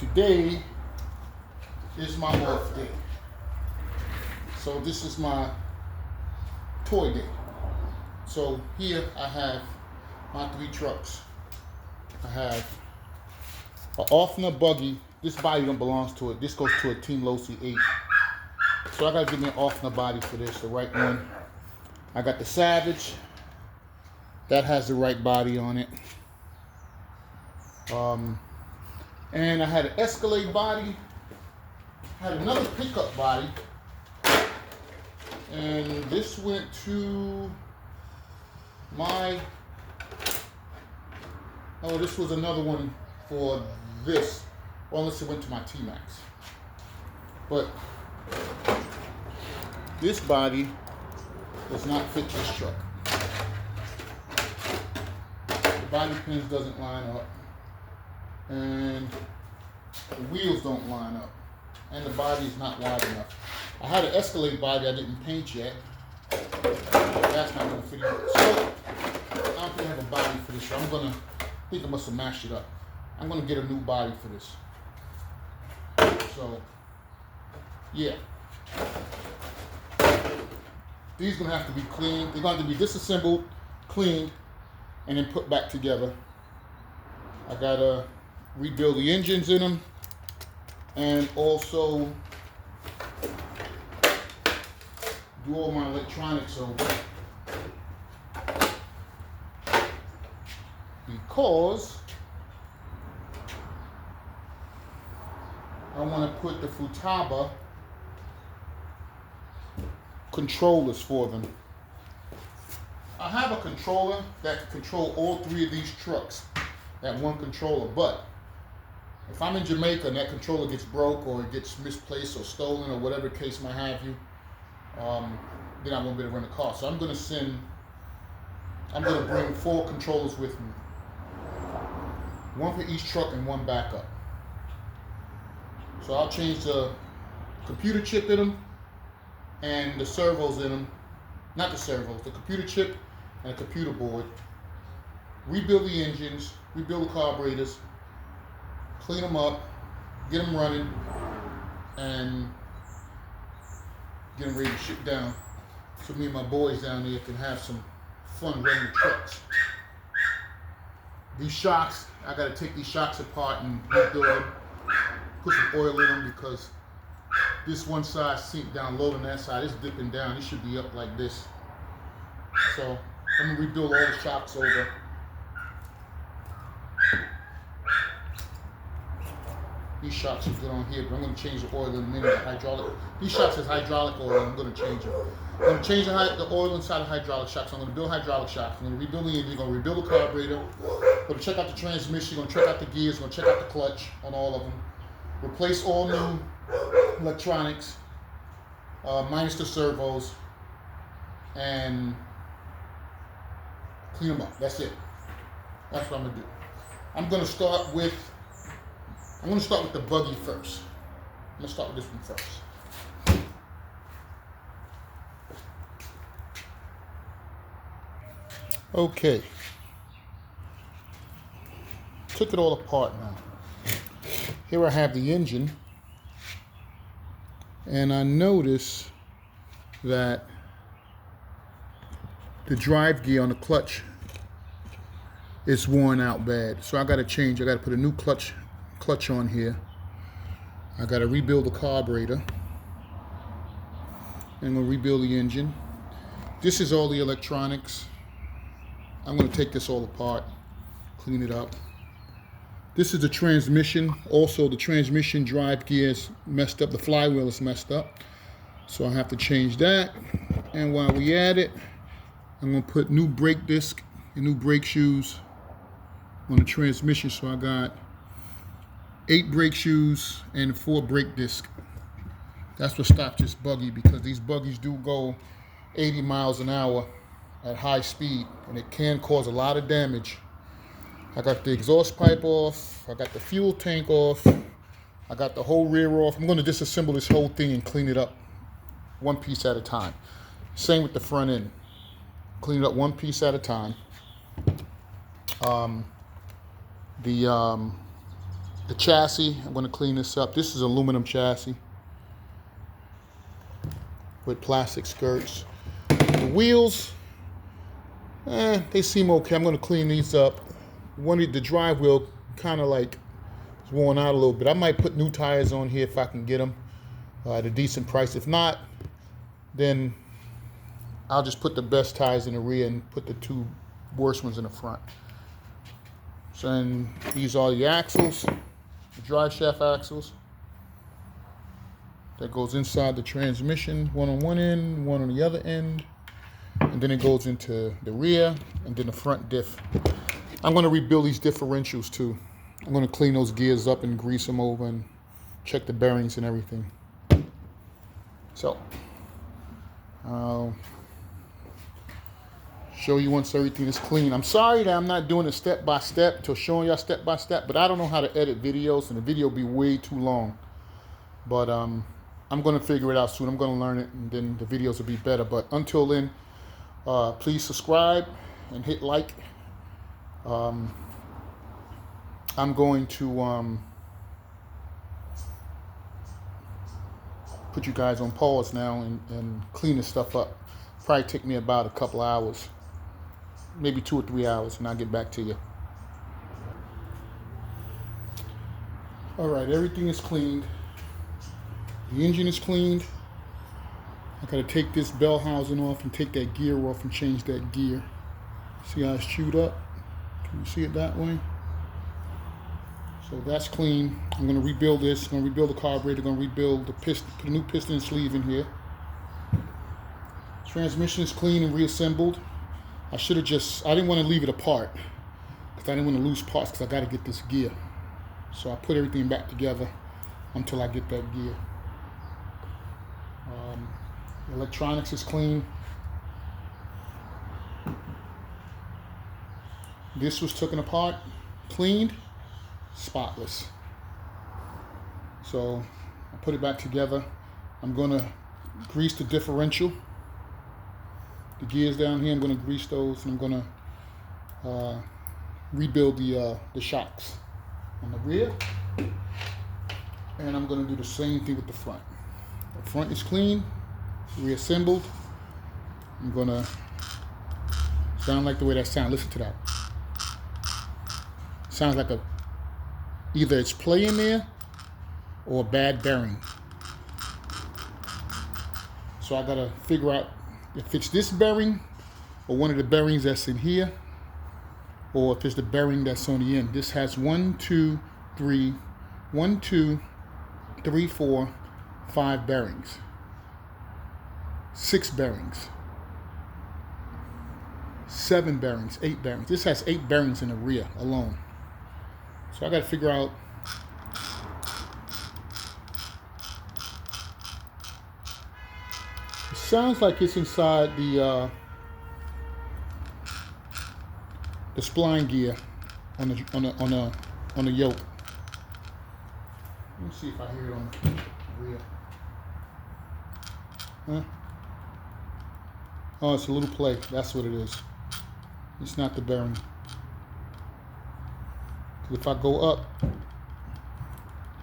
Today is my off day. So this is my toy day. So here I have my 3 trucks. I have an Ofna buggy. This body don't belong to it. This goes to a Team Low C8. So I gotta give me an Ofna body for this, the right one. I got the Savage. That has the right body on it. And I had an Escalade body. Had another pickup body. And this went to my, this was another one for this. Well, unless it went to my T-Max. But this body does not fit this truck. The body pins doesn't line up. And the wheels don't line up. And the body is not wide enough. I had an Escalade body I didn't paint yet. That's not gonna fit either. So I don't think I have a body for this. I think I must have mashed it up. I'm gonna get a new body for this. So yeah. These are gonna have to be cleaned. They're going to be disassembled, cleaned, and then put back together. I gotta rebuild the engines in them, and also do all my electronics over, because I want to put the Futaba controllers for them. I have a controller that can control all 3 of these trucks, that one controller, but if I'm in Jamaica and that controller gets broke or it gets misplaced or stolen or whatever case might have you, then I won't be able to rent a car. So I'm going to bring 4 controllers with me. 1 for each truck and 1 backup. So I'll change the computer chip in them and the servos in them. Not the servos, the computer chip and the computer board. Rebuild the engines, rebuild the carburetors, clean them up, get them running, and get them ready to ship down so me and my boys down there can have some fun running the trucks. These shocks, I gotta take these shocks apart and rebuild them, put some oil in them, because this one side sink down low and that side is dipping down. It should be up like this. So I'm gonna rebuild all the shocks over. These shocks are good on here, but I'm going to change the oil in a minute. Hydraulic. These shocks has hydraulic oil, and I'm going to change it. I'm going to change the oil inside the hydraulic shocks. So I'm going to build hydraulic shocks. I'm going to rebuild the engine. I'm going to rebuild the carburetor. I'm going to check out the transmission. I'm going to check out the gears. I'm going to check out the clutch on all of them. Replace all new electronics, minus the servos, and clean them up. That's it. That's what I'm going to do. I'm going to start with the buggy first. I'm going to start with this one first. Okay. Took it all apart now. Here I have the engine. And I notice that the drive gear on the clutch is worn out bad. So I got to change. I got to put a new clutch on here. I got to rebuild the carburetor. And I'm going to rebuild the engine. This is all the electronics. I'm going to take this all apart, clean it up. This is the transmission. Also, the transmission drive gear is messed up. The flywheel is messed up. So I have to change that. And while we at it, I'm going to put new brake disc and new brake shoes on the transmission. So I got 8 brake shoes and 4 brake discs. That's what stopped this buggy, because these buggies do go 80 miles an hour at high speed, and it can cause a lot of damage. I got the exhaust pipe off, I got the fuel tank off, I got the whole rear off. I'm going to disassemble this whole thing and clean it up 1 piece at a time. Same with the front end. Clean it up 1 piece at a time. The chassis, I'm going to clean this up. This is aluminum chassis with plastic skirts. The wheels, they seem okay. I'm going to clean these up. The drive wheel kind of like is worn out a little bit. I might put new tires on here if I can get them at a decent price. If not, then I'll just put the best tires in the rear and put the two worst ones in the front. So then these are the axles, the drive shaft axles. That goes inside the transmission, one on one end, one on the other end. And then it goes into the rear and then the front diff. I'm going to rebuild these differentials too. I'm going to clean those gears up and grease them over and check the bearings and everything. So, I'll show you once everything is clean. I'm sorry that I'm not doing it step by step, to showing y'all step by step, but I don't know how to edit videos and the video will be way too long. But I'm going to figure it out soon. I'm going to learn it and then the videos will be better. But until then, please subscribe and hit like. I'm going to put you guys on pause now and clean this stuff up. Probably take me about a couple hours, maybe 2 or 3 hours, and I'll get back to you. All right, everything is cleaned. The engine is cleaned. I gotta take this bell housing off and take that gear off and change that gear. See how it's chewed up? Can you see it that way? So that's clean. I'm gonna rebuild this. I'm gonna rebuild the carburetor. I'm gonna rebuild the piston, put a new piston sleeve in here. Transmission is clean and reassembled. I didn't want to leave it apart because I didn't want to lose parts because I got to get this gear. So I put everything back together until I get that gear. The electronics is clean. This was taken apart, cleaned, spotless. So I put it back together. I'm going to grease the differential. The gears down here, I'm going to grease those, and I'm going to rebuild the shocks on the rear. And I'm going to do the same thing with the front. The front is clean, reassembled. I'm going to sound like the way that sounds. Listen to that. Sounds like either it's play in there or a bad bearing. So I got to figure out if it's this bearing or one of the bearings that's in here, or if it's the bearing that's on the end. This has 1, 2, 3, 4, 5 bearings. 6 bearings. 7 bearings, 8 bearings. This has 8 bearings in the rear alone. So I got to figure out it sounds like it's inside the spline gear on the yoke. Let me see if I hear it on the rear. Huh? Oh, it's a little play. That's what it is. It's not the bearing. If I go up,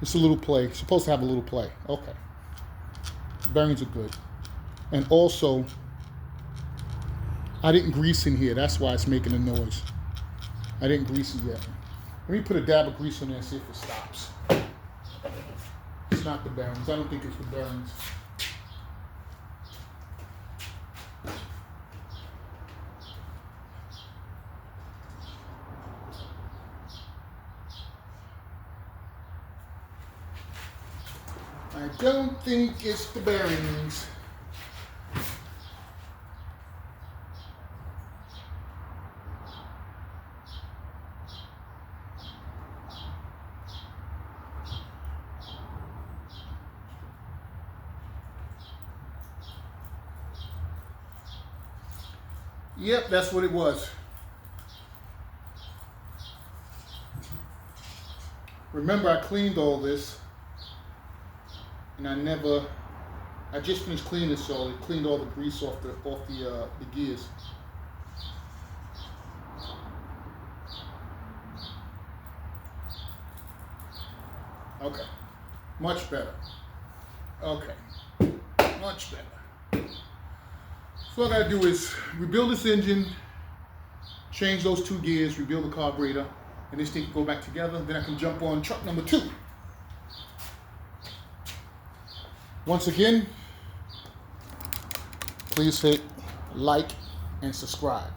it's a little play. It's supposed to have a little play. Okay. The bearings are good. And also, I didn't grease in here. That's why it's making a noise. I didn't grease it yet. Let me put a dab of grease on there and see if it stops. It's not the bearings. I don't think it's the bearings. I don't think it's the bearings. Yep, that's what it was. Remember, I cleaned all this, and I just finished cleaning this, so it cleaned all the grease off the gears. Okay. Much better. Okay. Much better. So all I gotta do is rebuild this engine, change those 2 gears, rebuild the carburetor, and this thing can go back together. Then I can jump on truck number 2. Once again, please hit like and subscribe.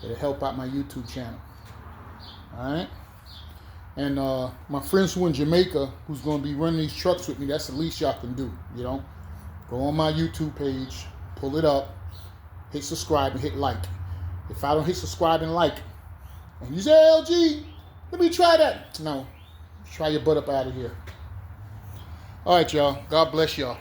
It'll help out my YouTube channel. Alright? And my friends who in Jamaica who's going to be running these trucks with me, that's the least y'all can do, you know? Go on my YouTube page, pull it up, hit subscribe and hit like. If I don't hit subscribe and like, and you say, LG, let me try that. No, try your butt up out of here. All right, y'all. God bless y'all.